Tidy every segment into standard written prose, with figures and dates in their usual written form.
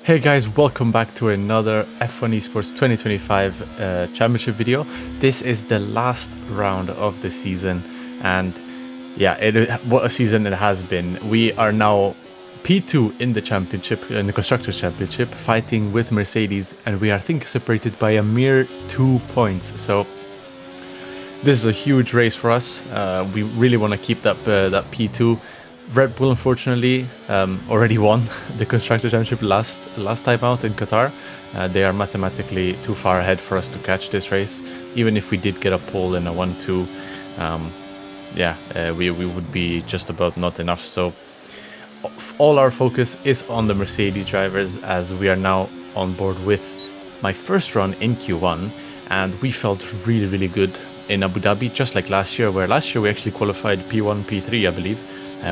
Hey guys, welcome back to another F1 Esports 2025 championship video. This is the last round of the season, and yeah, what a season it has been. We are now P2 in the championship, in the Constructors' Championship, fighting with Mercedes, and we are, I think, separated by a mere 2 points. So this is a huge race for us. We really want to keep that P2. Red Bull, unfortunately, already won the Constructor Championship last time out in Qatar. They are mathematically too far ahead for us to catch this race. Even if we did get a pole in a 1-2, we would be just about not enough. So all our focus is on the Mercedes drivers, as we are now on board with my first run in Q1, and we felt really good in Abu Dhabi, just like last year, where last year we actually qualified P1, P3, I believe.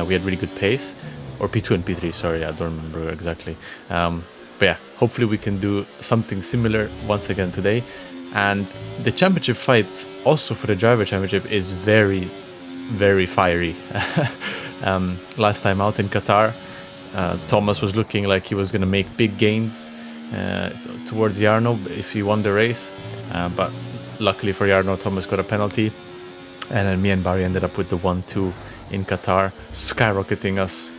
We had really good pace, or P2 and P3, sorry, I don't remember exactly. But yeah, hopefully we can do something similar once again today. And the championship fights, also for the driver championship, is very fiery. Last time out in Qatar, Thomas was looking like he was going to make big gains towards Jarno if he won the race. But luckily for Jarno, Thomas got a penalty. And then me and Barry ended up with the 1-2 in Qatar, skyrocketing us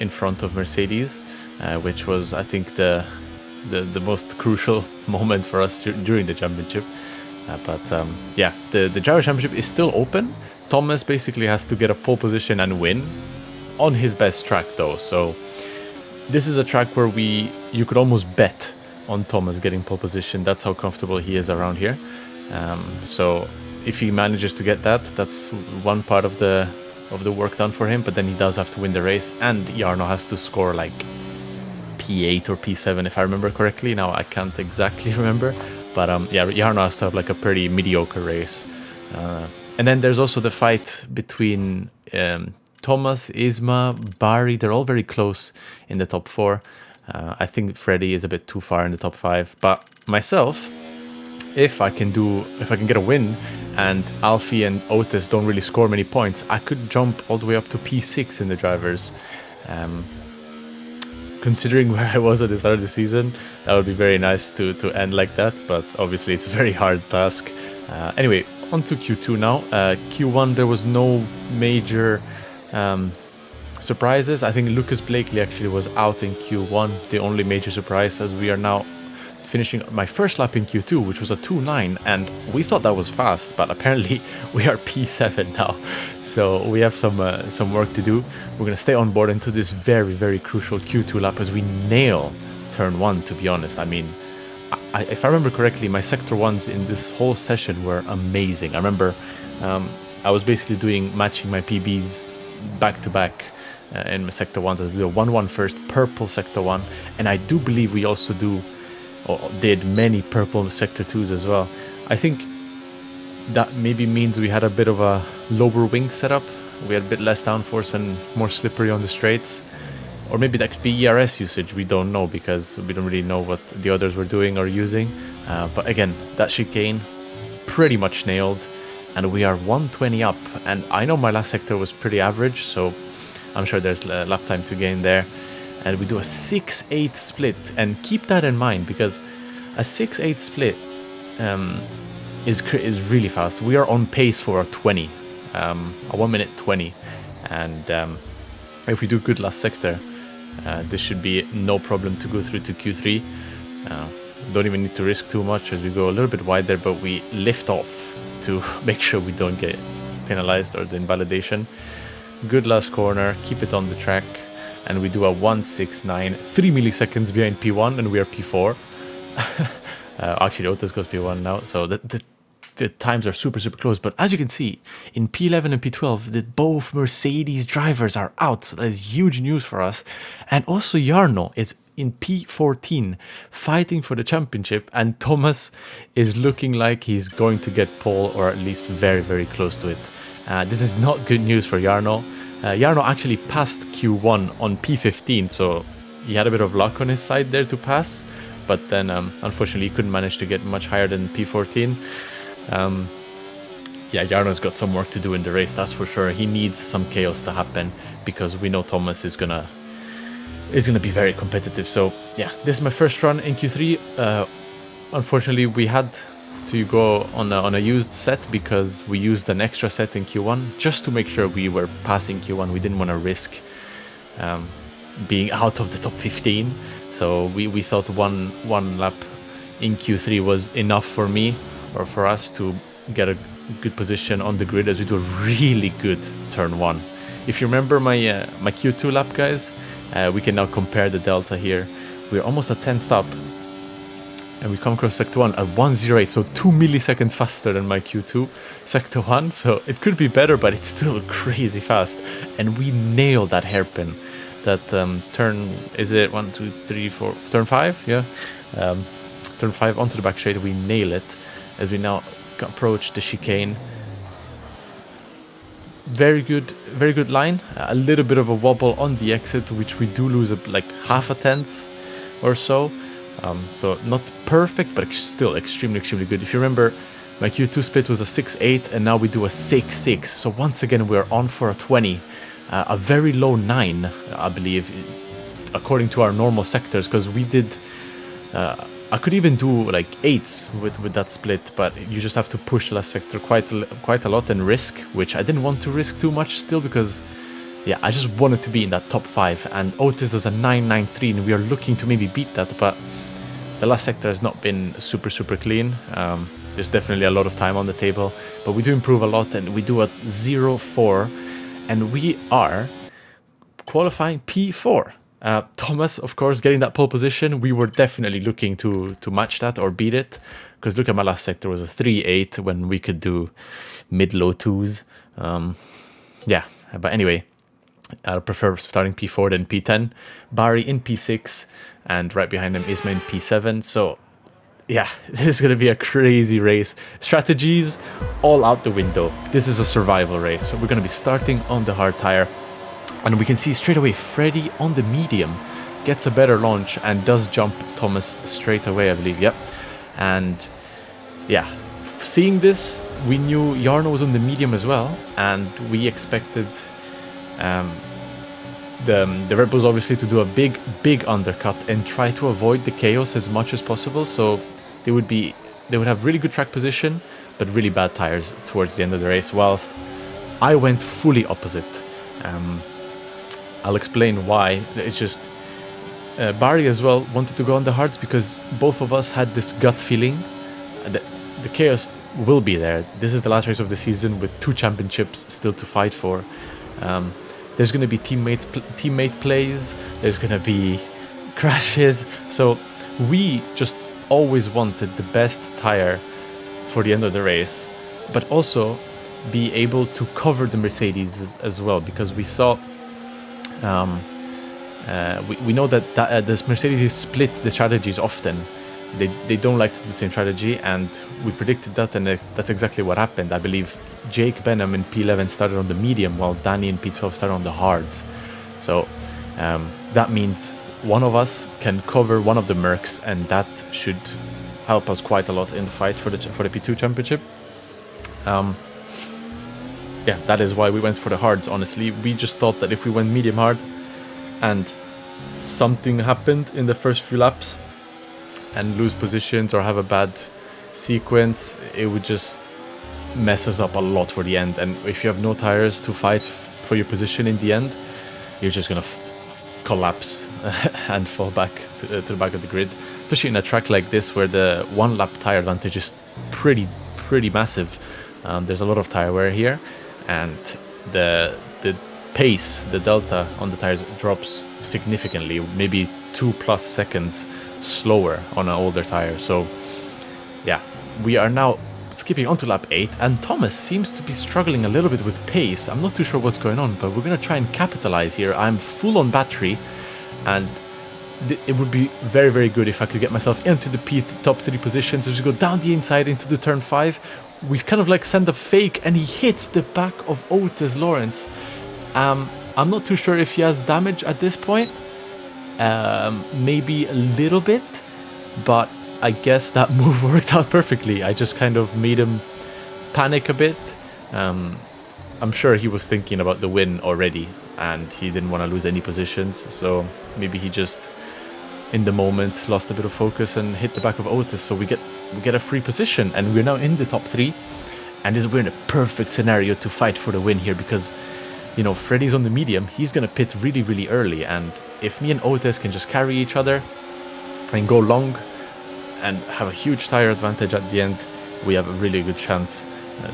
in front of Mercedes, which was, I think, the most crucial moment for us during the championship. The driver championship is still open. Thomas basically has to get a pole position and win on his best track, though. So this is a track where you could almost bet on Thomas getting pole position. That's how comfortable he is around here. So if he manages to get that, that's one part of the work done for him. But then he does have to win the race, and Jarno has to score like P8 or P7 if I remember correctly. Now I can't exactly remember, but Jarno has to have like a pretty mediocre race. And then there's also the fight between Thomas, Isma, Barry. They're all very close in the top 4. I think Freddy is a bit too far in the top 5, but myself, if I can get a win and Alfie and Otis don't really score many points, I could jump all the way up to P6 in the drivers. Considering where I was at the start of the season, that would be very nice to end like that, but obviously it's a very hard task. Anyway, on to Q2 now. Q1, there was no major surprises. I think Lucas Blakely actually was out in Q1, the only major surprise, as we are now finishing my first lap in Q2, which was a 2.9, and we thought that was fast, but apparently we are P7 now, so we have some work to do. We're gonna stay on board into this very crucial Q2 lap as we nail turn 1. To be honest, I mean, if I remember correctly, my sector 1s in this whole session were amazing. I remember I was basically matching my PBs back to back in my sector 1s, as we were 1-1 first, purple sector 1, and I do believe we also did many purple sector 2s as well. I think that maybe means we had a bit of a lower wing setup. We had a bit less downforce and more slippery on the straights. Or maybe that could be ERS usage, we don't know, because we don't really know what the others were doing or using. But again, that chicane pretty much nailed, and we are 120 up. And I know my last sector was pretty average, so I'm sure there's lap time to gain there. And we do a 6-8 split, and keep that in mind, because a 6-8 split is really fast. We are on pace for a 20, a 1 minute 20, and if we do good last sector, this should be no problem to go through to Q3. Don't even need to risk too much as we go a little bit wider, but we lift off to make sure we don't get penalized or the invalidation. Good last corner, keep it on the track. And we do a 1.69, 3 milliseconds behind P1, and we are P4. Actually, Otis goes P1 now, so the times are super close. But as you can see, in P11 and P12, both Mercedes drivers are out. So that is huge news for us. And also Jarno is in P14, fighting for the championship, and Thomas is looking like he's going to get pole, or at least very close to it. This is not good news for Jarno. Jarno actually passed Q1 on P15, so he had a bit of luck on his side there to pass, but then unfortunately he couldn't manage to get much higher than P14. Jarno's got some work to do in the race, that's for sure. He needs some chaos to happen, because we know Thomas is gonna is going to be very competitive. So yeah, this is my first run in Q3. Unfortunately, we had to go on a used set because we used an extra set in Q1 just to make sure we were passing Q1. We didn't want to risk being out of the top 15. So we thought one lap in Q3 was enough for me or for us to get a good position on the grid as we do a really good turn 1. If you remember my my Q2 lap, guys, we can now compare the delta here. We're almost a 10th up, and we come across sector 1 at 1:08, so 2 milliseconds faster than my Q2 sector 1. So it could be better, but it's still crazy fast. And we nailed that hairpin. That turn, is it 1, 2, 3, 4, turn 5? Yeah. Turn 5 onto the back straight. We nail it as we now approach the chicane. Very good line. A little bit of a wobble on the exit, which we do lose like half a tenth or so. So not perfect, but still extremely good. If you remember, my Q2 split was a 6.8, and now we do a 6.6. So once again, we're on for a 20. A very low 9, I believe, according to our normal sectors, because we did... I could even do like 8s with that split, but you just have to push the last sector quite a lot and risk, which I didn't want to risk too much still, because yeah, I just wanted to be in that top 5, and Otis does a 9.93, and we are looking to maybe beat that, but the last sector has not been super clean. There's definitely a lot of time on the table, but we do improve a lot, and we do a 0.4, and we are qualifying P4. Thomas, of course, getting that pole position. We were definitely looking to match that or beat it, because look at my last sector was a 3.8 when we could do mid-low 2s. Yeah, but anyway, I prefer starting P4 than P10. Barry in P6, and right behind him Isma in P7. So yeah, this is going to be a crazy race. Strategies all out the window. This is a survival race. So we're going to be starting on the hard tire. And we can see straight away Freddy on the medium gets a better launch and does jump Thomas straight away, I believe. Yep. And yeah, seeing this, we knew Jarno was on the medium as well, and we expected the Red Bulls obviously to do a big undercut and try to avoid the chaos as much as possible. So they would have really good track position, but really bad tires towards the end of the race, whilst I went fully opposite. I'll explain why. It's just Barry as well wanted to go on the hards because both of us had this gut feeling that the chaos will be there. This is the last race of the season with 2 championships still to fight for. There's going to be teammate plays. There's going to be crashes. So we just always wanted the best tire for the end of the race, but also be able to cover the Mercedes as well, because we saw we know that this Mercedes split the strategies often. They don't like to do the same strategy, and we predicted that, and that's exactly what happened. I believe Jake Benham in P11 started on the medium, while Danny in P12 started on the hards. So that means one of us can cover one of the Mercs, and that should help us quite a lot in the fight for the P2 championship. Yeah, that is why we went for the hards, honestly. We just thought that if we went medium hard and something happened in the first few laps and lose positions or have a bad sequence, it would just mess us up a lot for the end. And if you have no tires to fight for your position in the end, you're just going to collapse and fall back to the back of the grid. Especially in a track like this where the 1 lap tire advantage is pretty massive. There's a lot of tire wear here, and the pace, the delta on the tires drops significantly, maybe 2+ seconds slower on an older tire. So yeah, we are now skipping onto lap 8, and Thomas seems to be struggling a little bit with pace. I'm not too sure what's going on, but we're going to try and capitalize here. I'm full on battery, and it would be very good if I could get myself into the top 3 positions. As we go down the inside into the turn 5, we kind of like send a fake, and he hits the back of Otis Lawrence. I'm not too sure if he has damage at this point. Maybe a little bit, but I guess that move worked out perfectly. I just kind of made him panic a bit. I'm sure he was thinking about the win already, and he didn't want to lose any positions. So maybe he just, in the moment, lost a bit of focus and hit the back of Otis. So we get a free position, and we're now in the top 3. And we're in a perfect scenario to fight for the win here, because, you know, Freddy's on the medium. He's going to pit really, really early. And if me and Otis can just carry each other and go long and have a huge tire advantage at the end, we have a really good chance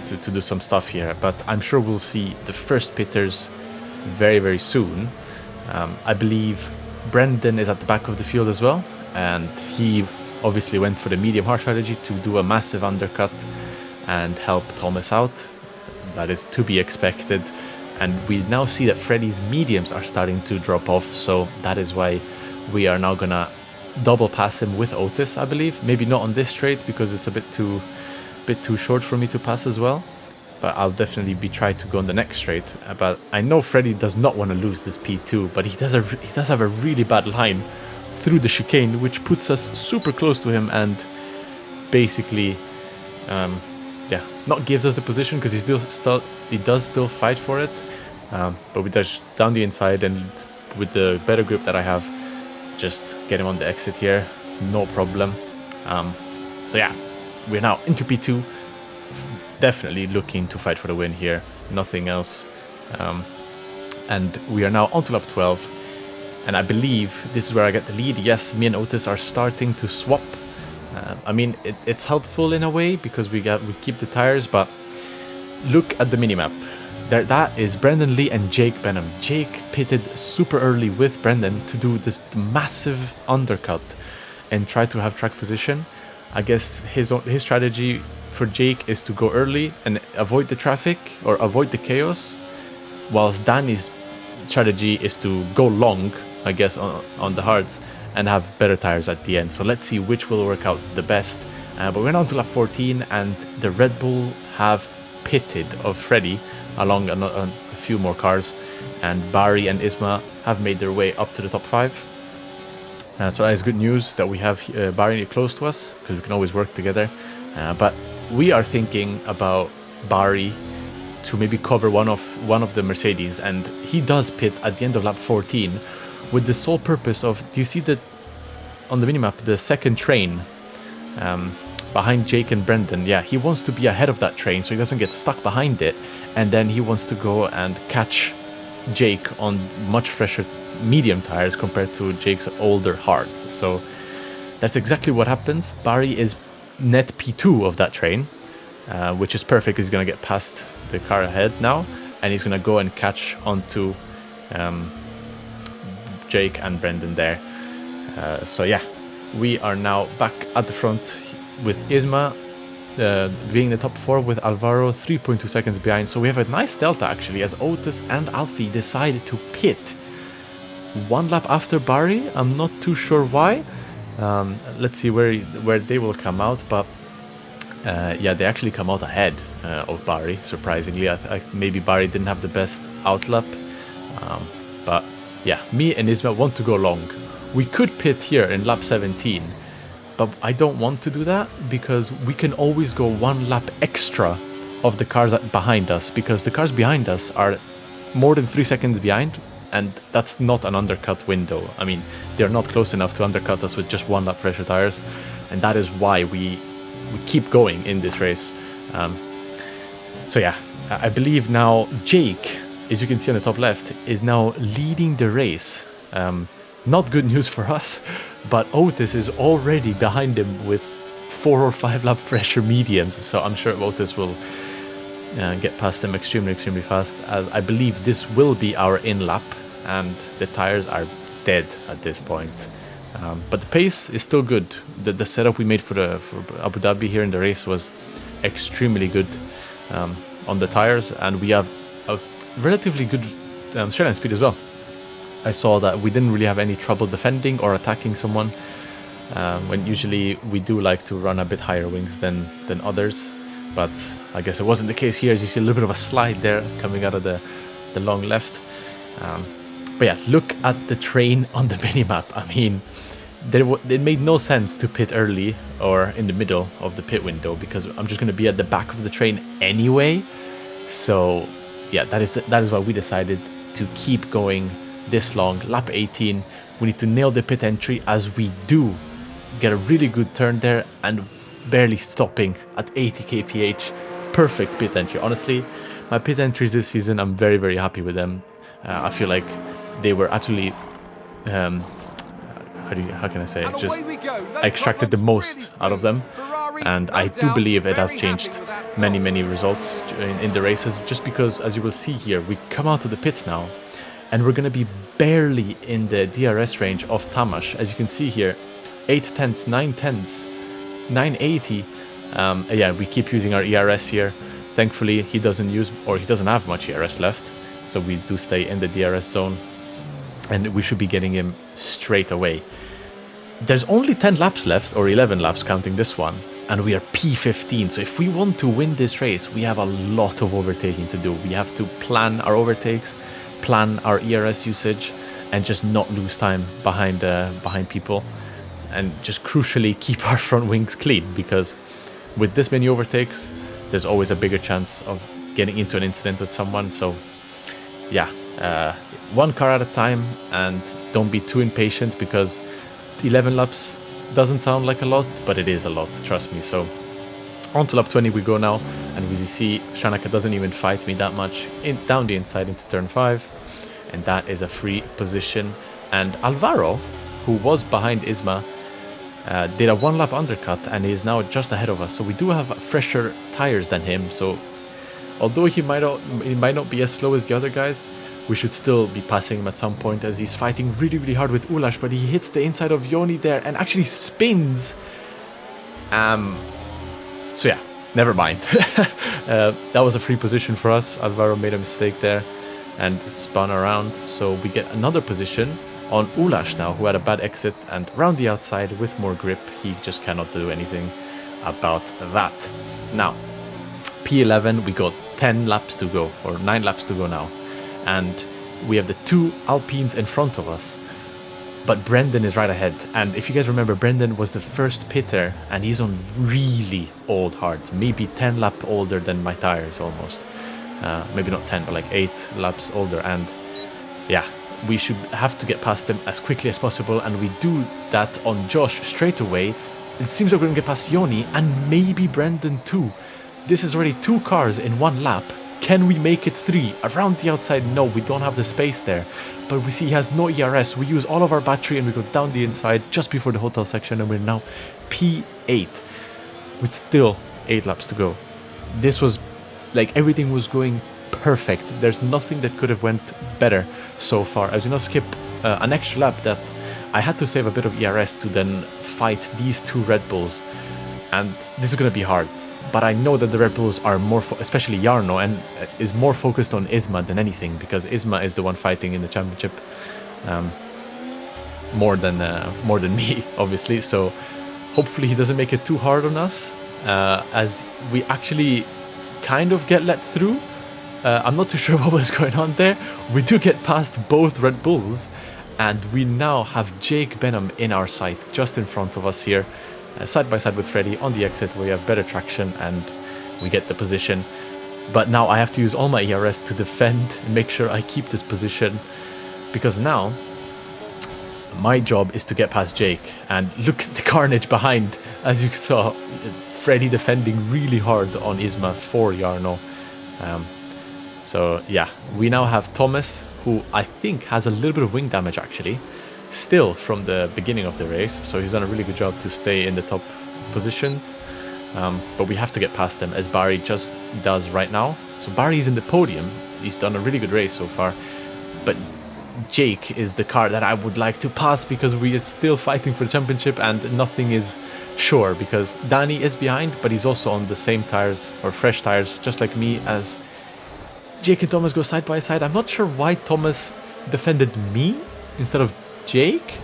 to do some stuff here. But I'm sure we'll see the first pitters very, very soon. I believe Brendan is at the back of the field as well. And he obviously went for the medium hard strategy to do a massive undercut and help Thomas out. That is to be expected. And we now see that Freddy's mediums are starting to drop off, so that is why we are now gonna double pass him with Otis, I believe. Maybe not on this straight, because it's a bit too short for me to pass as well. But I'll definitely be trying to go on the next straight. But I know Freddy does not want to lose this P2, but he does have a really bad line through the chicane, which puts us super close to him and basically, yeah, not gives us the position, because he does still fight for it. But we dash down the inside, and with the better grip that I have, just get him on the exit here, no problem. So yeah, we're now into P2, definitely looking to fight for the win here, nothing else. And we are now on to lap 12, and I believe this is where I get the lead. Yes, me and Otis are starting to swap. I mean, it's helpful in a way, because we keep the tires, but look at the minimap. That is Brendan Lee and Jake Benham. Jake pitted super early with Brendan to do this massive undercut and try to have track position. I guess his strategy for Jake is to go early and avoid the traffic or avoid the chaos, whilst Danny's strategy is to go long, I guess, on the hards and have better tires at the end. So let's see which will work out the best. But we're now to lap 14, and the Red Bull have pitted of Freddy along a few more cars, and Barry and Isma have made their way up to the top 5. So that is good news that we have Barry close to us, because we can always work together. But we are thinking about Barry to maybe cover one of the Mercedes, and he does pit at the end of lap 14 with the sole purpose of, do you see that on the minimap, the second train behind Jake and Brendan? Yeah, he wants to be ahead of that train so he doesn't get stuck behind it, and then he wants to go and catch Jake on much fresher medium tires compared to Jake's older hards. So that's exactly what happens. Barry is net P2 of that train, which is perfect. He's going to get past the car ahead now, and he's going to go and catch onto Jake and Brendan there. So yeah, we are now back at the front with Isma being the top 4, with Alvaro 3.2 seconds behind. So we have a nice delta actually, as Otis and Alfie decided to pit one lap after Barry. I'm not too sure why. Let's see where they will come out, but yeah, they actually come out ahead of Barry, surprisingly. Maybe Barry didn't have the best outlap, but yeah, me and Isma want to go long. We could pit here in lap 17, but I don't want to do that, because we can always go one lap extra of the cars behind us, because the cars behind us are more than 3 seconds behind, and that's not an undercut window. I mean, they're not close enough to undercut us with just one lap fresher tires, and that is why we keep going in this race. So yeah, I believe now Jake, as you can see on the top left, is now leading the race. Not good news for us, but Otis is already behind him with 4 or 5 lap fresher mediums, so I'm sure Otis will get past them extremely fast, as I believe this will be our in lap, and the tires are dead at this point. But the pace is still good. The setup we made for Abu Dhabi here in the race was extremely good on the tires, and we have a relatively good straight line speed as well. I saw that we didn't really have any trouble defending or attacking someone, when usually we do like to run a bit higher wings than others. But I guess it wasn't the case here, as you see a little bit of a slide there coming out of the long left. But yeah, look at the train on the minimap. I mean, it made no sense to pit early or in the middle of the pit window, because I'm just going to be at the back of the train anyway. So yeah, that is why we decided to keep going this long. Lap 18, we need to nail the pit entry, as we do get a really good turn there and barely stopping at 80 kph. Perfect pit entry. Honestly, my pit entries this season, I'm very, very happy with them. I feel like they were absolutely how can I say it? Just I extracted the most out of them, and I do believe it has changed many results in the races, just because, as you will see here, we come out of the pits now and we're going to be barely in the DRS range of Tamas. As you can see here, 8 tenths, 9 tenths, 980. Yeah, we keep using our ERS here. Thankfully, he doesn't have much ERS left, so we do stay in the DRS zone, and we should be getting him straight away. There's only 10 laps left, or 11 laps counting this one, and we are P15. So if we want to win this race, we have a lot of overtaking to do. We have to plan our overtakes, plan our ERS usage, and just not lose time behind people, and just crucially keep our front wings clean, because with this many overtakes, there's always a bigger chance of getting into an incident with someone. So yeah, one car at a time, and don't be too impatient, because 11 laps doesn't sound like a lot, but it is a lot, trust me. So on to lap 20 we go now, and we see Shanaka doesn't even fight me that much down the inside into turn 5, and that is a free position. And Alvaro, who was behind Isma, did a 1 lap undercut and is now just ahead of us. So we do have fresher tires than him, so although he might not be as slow as the other guys, we should still be passing him at some point, as he's fighting really hard with Ulash, but he hits the inside of Yoni there and actually spins. So yeah, never mind. That was a free position for us. Alvaro made a mistake there and spun around, so we get another position on Ulash now, who had a bad exit, and round the outside with more grip. He just cannot do anything about that. Now, P11, we got 10 laps to go, or 9 laps to go now. And we have the 2 Alpines in front of us, but Brendan is right ahead. And if you guys remember, Brendan was the first pitter, and he's on really old hards, maybe 10 laps older than my tires almost. Maybe not 10, but like 8 laps older. And yeah, we should have to get past them as quickly as possible, and we do that on Josh straight away. It seems like we're going to get past Yoni and maybe Brendan too. This is already 2 cars in 1 lap. Can we make it 3? Around the outside, no, we don't have the space there. But we see he has no ERS. We use all of our battery and we go down the inside just before the hotel section, and we're now P8 with still 8 laps to go. This was like, everything was going perfect. There's nothing that could have went better so far. As you know, skip an extra lap that I had to save a bit of ERS to then fight these 2 Red Bulls, and this is going to be hard. But I know that the Red Bulls are more, especially Jarno, and is more focused on Isma than anything, because Isma is the one fighting in the championship more than me, obviously. So hopefully he doesn't make it too hard on us, as we actually kind of get let through. I'm not too sure what was going on there. We do get past both Red Bulls, and we now have Jake Benham in our sight, just in front of us here. Side by side with Freddy on the exit, where we have better traction and we get the position. But now I have to use all my ERS to defend and make sure I keep this position, because now my job is to get past Jake. And look at the carnage behind. As you saw, Freddy defending really hard on Isma for Jarno. So yeah, we now have Thomas, who I think has a little bit of wing damage actually, still from the beginning of the race, so he's done a really good job to stay in the top positions, but we have to get past him, as Barry just does right now. So Barry's in the podium, he's done a really good race so far, but Jake is the car that I would like to pass, because we are still fighting for the championship and nothing is sure, because Danny is behind, but he's also on the same tires, or fresh tires, just like me, as Jake and Thomas go side by side. I'm not sure why Thomas defended me instead of Jake.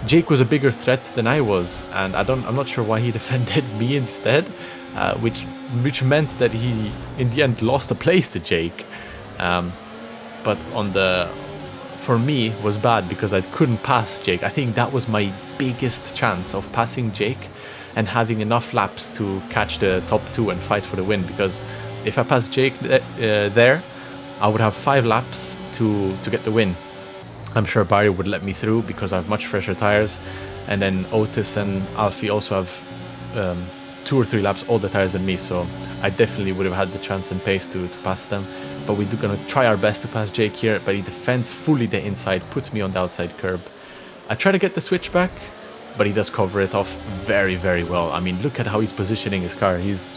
Jake was a bigger threat than I was, and I'm not sure why he defended me instead, which meant that he in the end lost a place to Jake. But for me was bad, because I couldn't pass Jake. I think that was my biggest chance of passing Jake and having enough laps to catch the top 2 and fight for the win, because if I pass Jake there, I would have 5 laps to get the win. I'm sure Barry would let me through because I have much fresher tires, and then Otis and Alfie also have 2 or 3 laps older tires than me, so I definitely would have had the chance and pace to pass them. But we're gonna try our best to pass Jake here, but he defends fully the inside, puts me on the outside curb. I try to get the switch back, but he does cover it off very, very well. I mean, look at how he's positioning his car. He's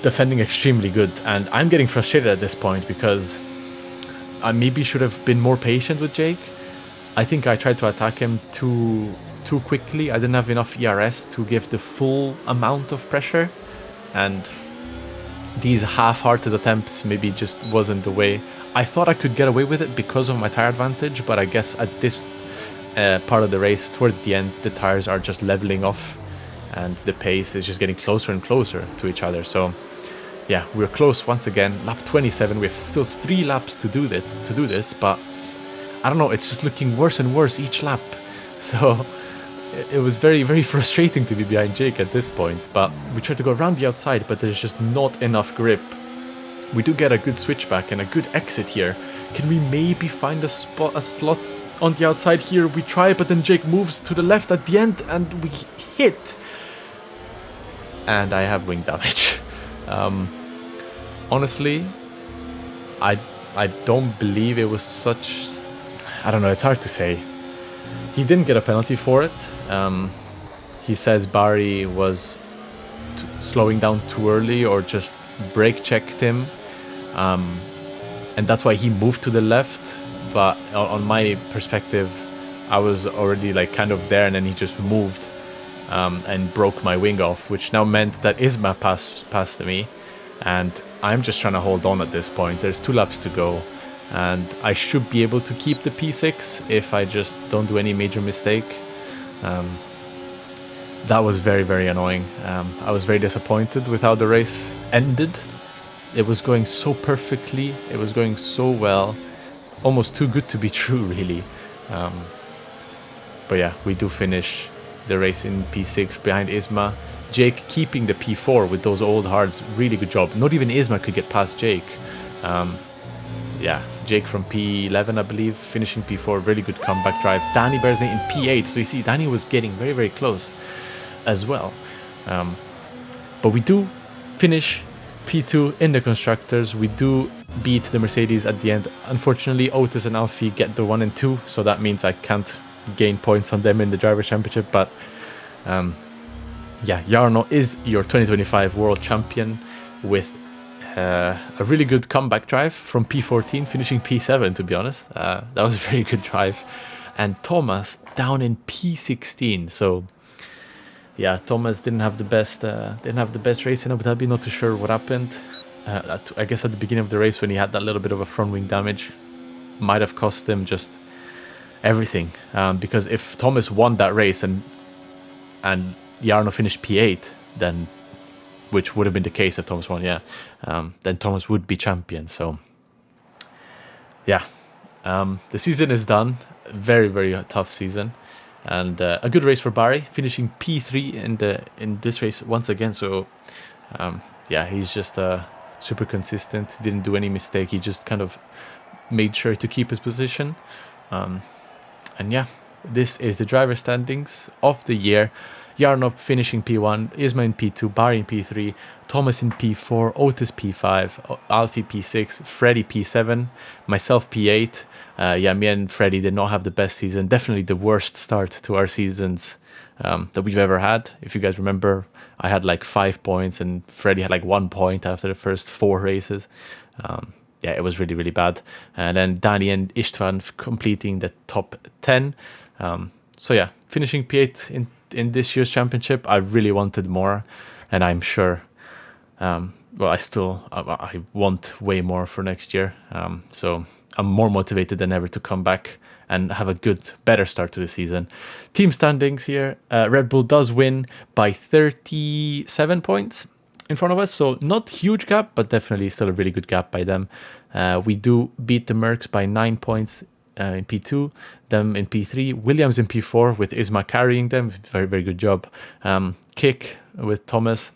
defending extremely good, and I'm getting frustrated at this point because I maybe should have been more patient with Jake. I think I tried to attack him too quickly. I didn't have enough ERS to give the full amount of pressure, and these half-hearted attempts maybe just wasn't the way. I thought I could get away with it because of my tire advantage, but I guess at this part of the race, towards the end, the tires are just leveling off and the pace is just getting closer and closer to each other. So yeah, we're close once again. Lap 27, we have still 3 laps to do this, but I don't know, it's just looking worse and worse each lap. So it was very, very frustrating to be behind Jake at this point, but we tried to go around the outside, but there's just not enough grip. We do get a good switchback and a good exit here. Can we maybe find a slot on the outside here? We try, but then Jake moves to the left at the end and we hit. And I have wing damage. Honestly, I don't believe it was such... I don't know, it's hard to say. He didn't get a penalty for it. He says Barry was slowing down too early or just brake checked him. And that's why he moved to the left. But on my perspective, I was already like kind of there, and then he just moved and broke my wing off, which now meant that Isma passed me. And I'm just trying to hold on at this point. There's 2 laps to go. And I should be able to keep the P6 if I just don't do any major mistake. That was very, very annoying. I was very disappointed with how the race ended. It was going so perfectly. It was going so well. Almost too good to be true, really. But yeah, we do finish the race in P6 behind Isma. Jake keeping the P4 with those old hards. Really good job. Not even Isma could get past Jake. Yeah, Jake from P11, I believe, finishing P4. Really good comeback drive. Danny Bersney in P8. So you see, Danny was getting very, very close as well. But we do finish P2 in the Constructors. We do beat the Mercedes at the end. Unfortunately, Otis and Alfie get the 1 and 2. So that means I can't gain points on them in the Drivers' Championship. But yeah, Jarno is your 2025 World Champion with a really good comeback drive from P14, finishing P7, to be honest. That was a very good drive. And Thomas down in P16. So yeah, Thomas didn't have the best race in Abu Dhabi. Not too sure what happened. I guess at the beginning of the race when he had that little bit of a front wing damage, might have cost him just everything. Because if Thomas won that race and Jarno finished P8, then, which would have been the case if Thomas won, yeah, then Thomas would be champion. So yeah, the season is done. Very, very tough season, and a good race for Barry, finishing P3 in this race once again. So yeah, he's just super consistent. Didn't do any mistake. He just kind of made sure to keep his position. And yeah, this is the driver standings of the year. Jarno finishing P1, Isma in P2, Barry in P3, Thomas in P4, Otis P5, Alfie P6, Freddy P7, myself P8. Yeah, me and Freddy did not have the best season. Definitely the worst start to our seasons that we've ever had. If you guys remember, I had like 5 points and Freddy had like 1 point after the first 4 races. Yeah, it was really, really bad. And then Danny and Istvan completing the top 10. So yeah, finishing P8 in this year's championship. I really wanted more, and I'm sure, well, I want way more for next year. So I'm more motivated than ever to come back and have a better start to the season. Team standings here. Red Bull does win by 37 points in front of us. So not huge gap, but definitely still a really good gap by them. We do beat the Mercs by 9 points in P2, them in P3, Williams in P4 with Isma carrying them. Very, very good job. Kick with Thomas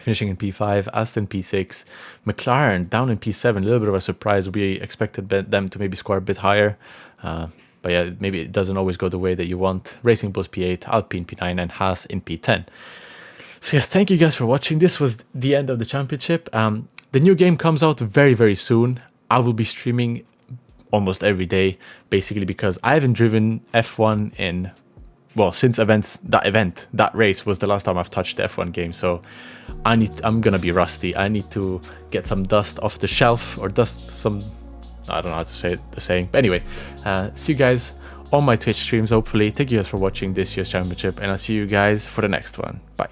finishing in P5, Aston P6, McLaren down in P7, a little bit of a surprise. We expected them to maybe score a bit higher, but yeah, maybe it doesn't always go the way that you want. Racing Bulls P8, Alpine P9, and Haas in P10. So yeah, thank you guys for watching. This was the end of the championship. The new game comes out very, very soon. I will be streaming almost every day, basically, because I haven't driven F1 in, well, since that race was the last time I've touched the F1 game. So I'm gonna be rusty. I need to get some dust off the shelf, or dust some, I don't know how to say the saying. But anyway, see you guys on my Twitch streams, hopefully. Thank you guys for watching this year's championship, and I'll see you guys for the next one. Bye.